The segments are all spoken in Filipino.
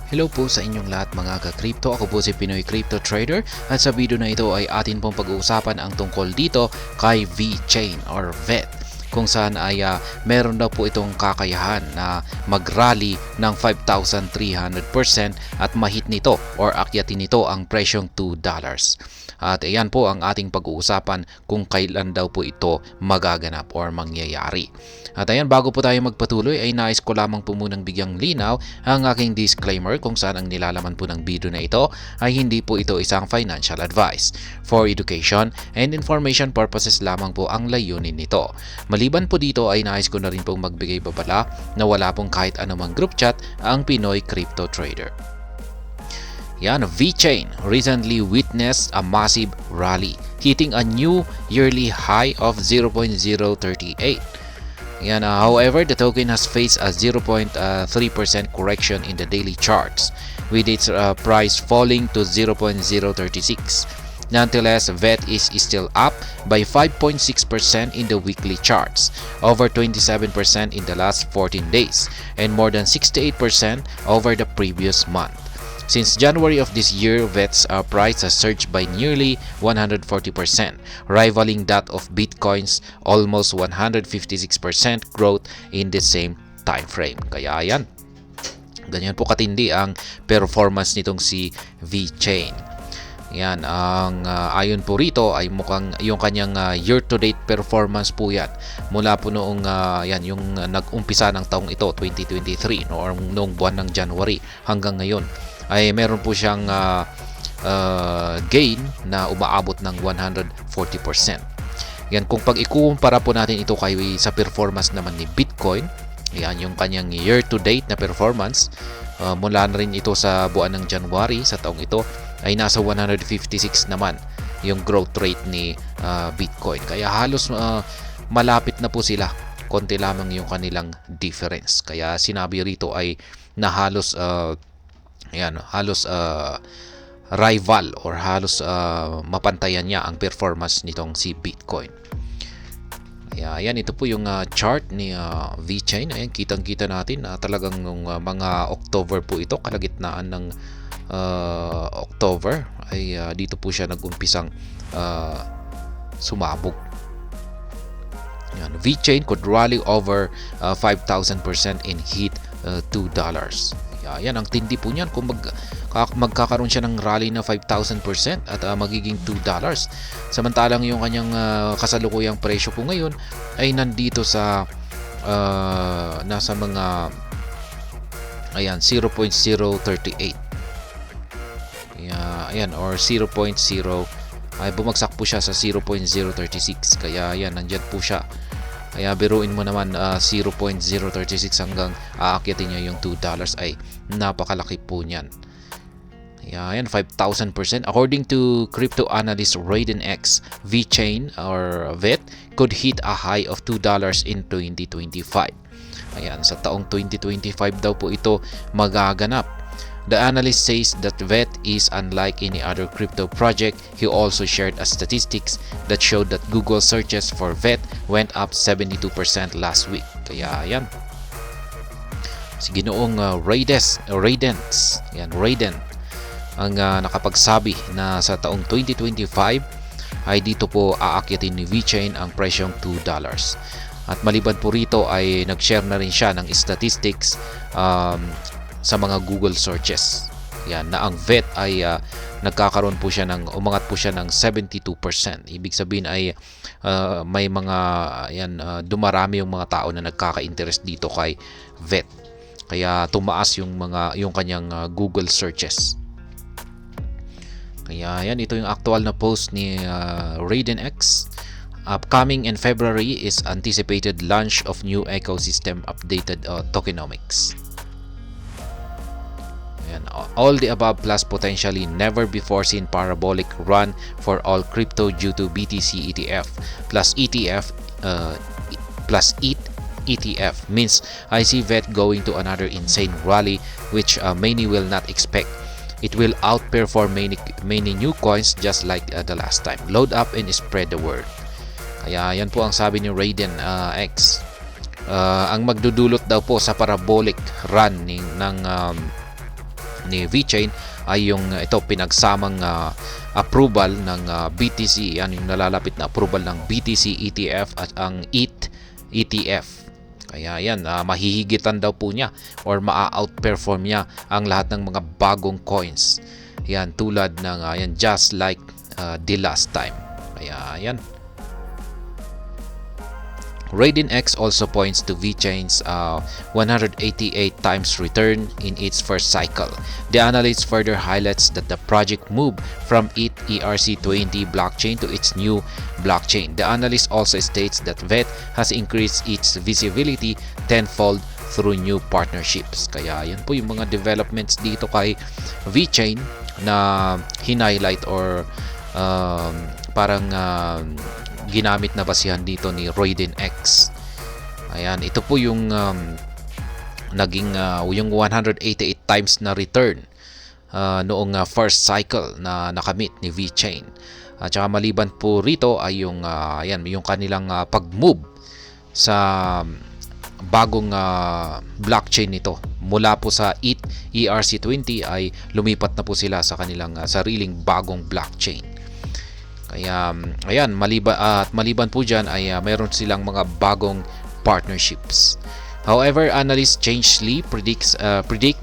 Hello po sa inyong lahat mga ka-crypto. Ako po si Pinoy Crypto Trader at sa video na ito ay atin pong pag-uusapan ang tungkol dito kay VeChain or VET, kung saan ay meron daw po itong kakayahan na mag-rally ng 5,300% at mahit nito or akyatin nito ang presyong $2. At ayan po ang ating pag-uusapan kung kailan daw po ito magaganap or mangyayari. At ayan, bago po tayo magpatuloy ay nais ko lamang po munang bigyang linaw ang aking disclaimer kung saan ang nilalaman po ng video na ito ay hindi po ito isang financial advice. For education and information purposes lamang po ang layunin nito. Maliban po dito ay nais ko na rin pong magbigay babala na wala pong kahit anumang group chat ang Pinoy Crypto Trader. Yan, VeChain recently witnessed a massive rally, hitting a new yearly high of 0.038. Yan, however, the token has faced a 0.3% correction in the daily charts, with its price falling to 0.036. Nonetheless, VET is still up by 5.6% in the weekly charts, over 27% in the last 14 days, and more than 68% over the previous month. Since January of this year, VET's price has surged by nearly 140%, rivaling that of Bitcoin's almost 156% growth in the same time frame. Kaya yan, ganyan po katindi ang performance nitong si VeChain. Yan, ang ayon po rito ay mukhang yung kanyang year-to-date performance po yan. Mula po noong yan, yung nag-umpisa ng taong ito, 2023, or noong buwan ng January hanggang ngayon, ay meron po siyang gain na umaabot ng 140%. Yan, kung pag ikukumpara po natin ito kay sa performance naman ni Bitcoin, yan yung kanyang year-to-date na performance, mula na rin ito sa buwan ng January sa taong ito, ay nasa 156 naman yung growth rate ni Bitcoin. Kaya halos malapit na po sila. Konti lamang yung kanilang difference. Kaya sinabi rito ay na halos rival or halos mapantayan niya ang performance nitong si Bitcoin. Ayan, ito po yung chart ni VeChain. Ayan, kitang-kita natin na talagang nung mga October po ito, kalagitnaan ng October, ay dito po siya nag-umpisang sumabog. Ayan, VeChain could rally over 5,000% and hit $2. Yan, ang tindi po niyan kung magkakaroon siya ng rally na 5,000% at magiging $2. Samantalang yung kanyang kasalukuyang presyo po ngayon ay nandito sa nasa mga 0.038. Ayan, or 0.0 ay bumagsak po siya sa 0.036. Kaya yan, nandyan po siya. Kaya biruin mo naman 0.036 hanggang aakyatin niya yung $2 ay napakalaki po niyan. Ayan, 5,000%. According to crypto analyst Raiden X, VeChain or VET could hit a high of $2 in 2025. Ayan, sa taong 2025 daw po ito magaganap. The analyst says that VET is unlike any other crypto project. He also shared a statistics that showed that Google searches for VET went up 72% last week. Kaya yan, si Ginoong Raiden ang nakapagsabi na sa taong 2025 ay dito po aakyatin ni VeChain ang presyong $2. At maliban po rito ay nag-share na rin siya ng statistics sa mga Google searches. Yan, na ang VET ay nagkakaroon po siya umangat po siya ng 72%. Ibig sabihin ay may mga dumarami yung mga tao na nagkaka-interest dito kay VET. Kaya tumaas yung kanyang Google searches. Kaya yan, ito yung actual na post ni Raiden X. Upcoming in February is anticipated launch of new ecosystem updated tokenomics. All the above plus potentially never before seen parabolic run for all crypto due to BTC ETF plus ETF plus ETH ETF means I see VET going to another insane rally which many will not expect. It will outperform many new coins just like the last time. Load up and spread the word. Kaya yan po ang sabi ni Raiden X. Ang magdudulot daw po sa parabolic run ng ni VeChain ay yung ito pinagsamang approval ng BTC, yan yung nalalapit na approval ng BTC ETF at ang ETH ETF. Kaya yan, mahihigitan daw po niya or maa-outperform niya ang lahat ng mga bagong coins. Yan, tulad ng yan, just like the last time. Kaya yan. Raiden X also points to VeChain's 188 times return in its first cycle. The analyst further highlights that the project moved from ETH ERC20 blockchain to its new blockchain. The analyst also states that VET has increased its visibility tenfold through new partnerships. Kaya yan po yung mga developments dito kay VeChain na hinighlight or parang ginamit na basihan dito ni Raiden X. Ayan, ito po yung naging yung 188 times na return noong first cycle na nakamit ni VeChain. At saka maliban po rito ay yung ayan, yung kanilang pag-move sa bagong blockchain nito. Mula po sa ETH ERC20 ay lumipat na po sila sa kanilang sariling bagong blockchain. Kaya ayan, maliban po dyan ay mayroon silang mga bagong partnerships. However, analyst Change Lee predict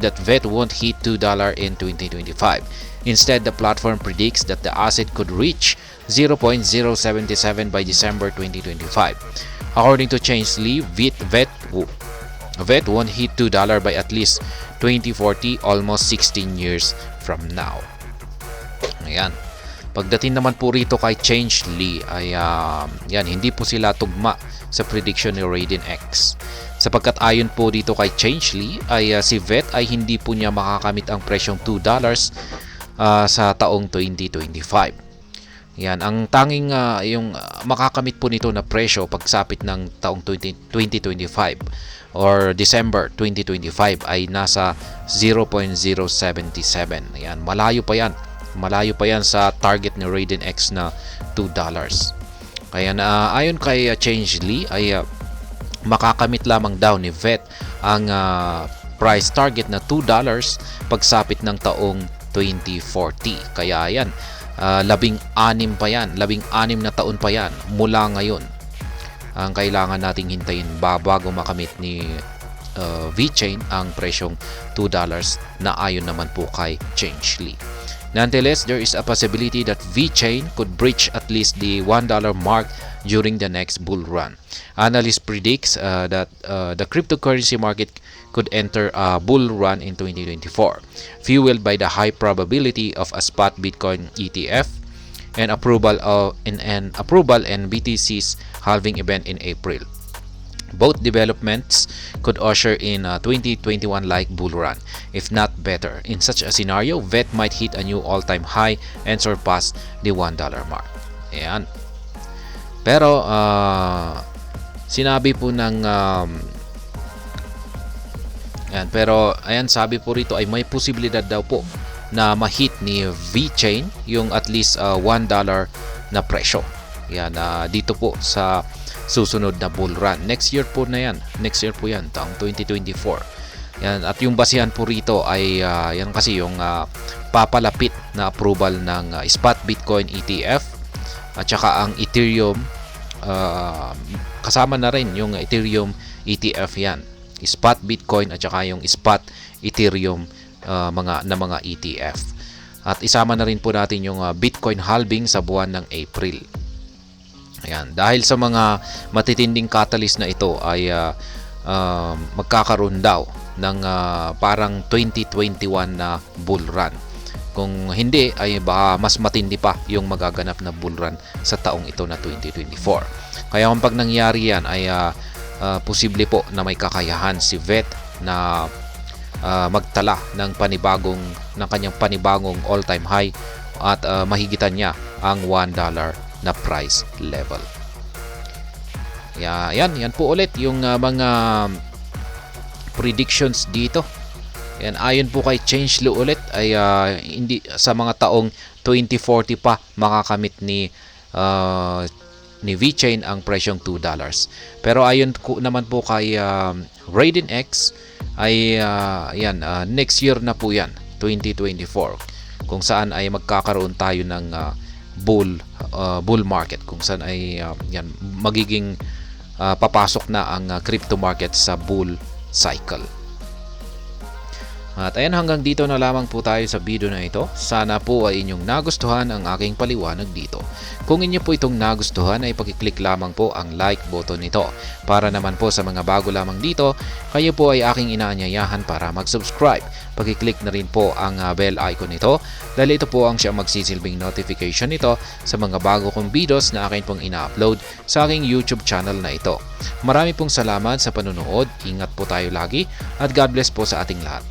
that VET won't hit $2 in 2025. Instead, the platform predicts that the asset could reach 0.077 by December 2025. According to Change Lee, VET won't hit $2 by at least 2040, almost 16 years from now. Ayan. Pagdating naman po rito kay Change Lee ay yan, hindi po sila tugma sa prediction ni Raiden X. Sapagkat ayon po dito kay Change Lee ay si VET ay hindi po niya makakamit ang presyong $2 sa taong 2025. Yan, ang tanging yung makakamit po nito na presyo pagsapit ng taong 2025 or December 2025 ay nasa 0.077. Yan, malayo pa yan. Malayo pa yan sa target ni Raiden X na $2. Kaya ayon kay Change Lee ay makakamit lamang daw ni VET ang price target na $2 pagsapit ng taong 2040. Kaya yan, 16 pa yan, 16 na taon pa yan mula ngayon ang kailangan nating hintayin bago makamit ni VeChain ang presyong $2 na ayon naman po kay Change Lee. Nonetheless, there is a possibility that VeChain could breach at least the $1 mark during the next bull run. Analyst predicts that the cryptocurrency market could enter a bull run in 2024, fueled by the high probability of a spot Bitcoin ETF and approval and BTC's halving event in April. Both developments could usher in a 2021-like bull run, if not better. In such a scenario, VET might hit a new all-time high and surpass the $1 mark. Ayan. Pero sinabi po ng ayan, pero ayan, sabi po rito ay may posibilidad daw po na ma-hit ni VeChain yung at least $1 na presyo. Yan, dito po sa susunod na bull run. Next year po na yan. Next year po yan, taong 2024. Yan, at yung basihan po rito ay yan kasi yung papalapit na approval ng spot Bitcoin ETF at saka ang Ethereum, kasama na rin yung Ethereum ETF yan. Spot Bitcoin at saka yung spot Ethereum mga ETF. At isama na rin po natin yung Bitcoin halving sa buwan ng April. Ayan, dahil sa mga matitinding catalyst na ito ay magkakaroon daw ng parang 2021 na bull run. Kung hindi ay baka mas matindi pa yung magaganap na bull run sa taong ito na 2024. Kaya kung pag nangyari yan ay posible po na may kakayahan si VET na magtala ng kanyang panibagong all-time high at mahigitan niya ang $1 na price level. Yan po ulit yung mga predictions dito. Yan, ayon po kay Change Lee ulit ay hindi sa mga taong 2040 pa makakamit ni VeChain ang presyong $2. Pero ayon naman po kay Raiden X ay next year na po yan, 2024 kung saan ay magkakaroon tayo ng bull market kung saan ay yan magiging papasok na ang crypto market sa bull cycle. At ayan, hanggang dito na lamang po tayo sa video na ito. Sana po ay inyong nagustuhan ang aking paliwanag dito. Kung inyo po itong nagustuhan ay pakiclick lamang po ang like button nito. Para naman po sa mga bago lamang dito, kayo po ay aking inaanyayahan para mag-subscribe. Pakiclick na rin po ang bell icon nito dahil ito po ang siyang magsisilbing notification nito sa mga bago kong videos na akin pong ina-upload sa aking YouTube channel na ito. Marami pong salamat sa panunood. Ingat po tayo lagi at God bless po sa ating lahat.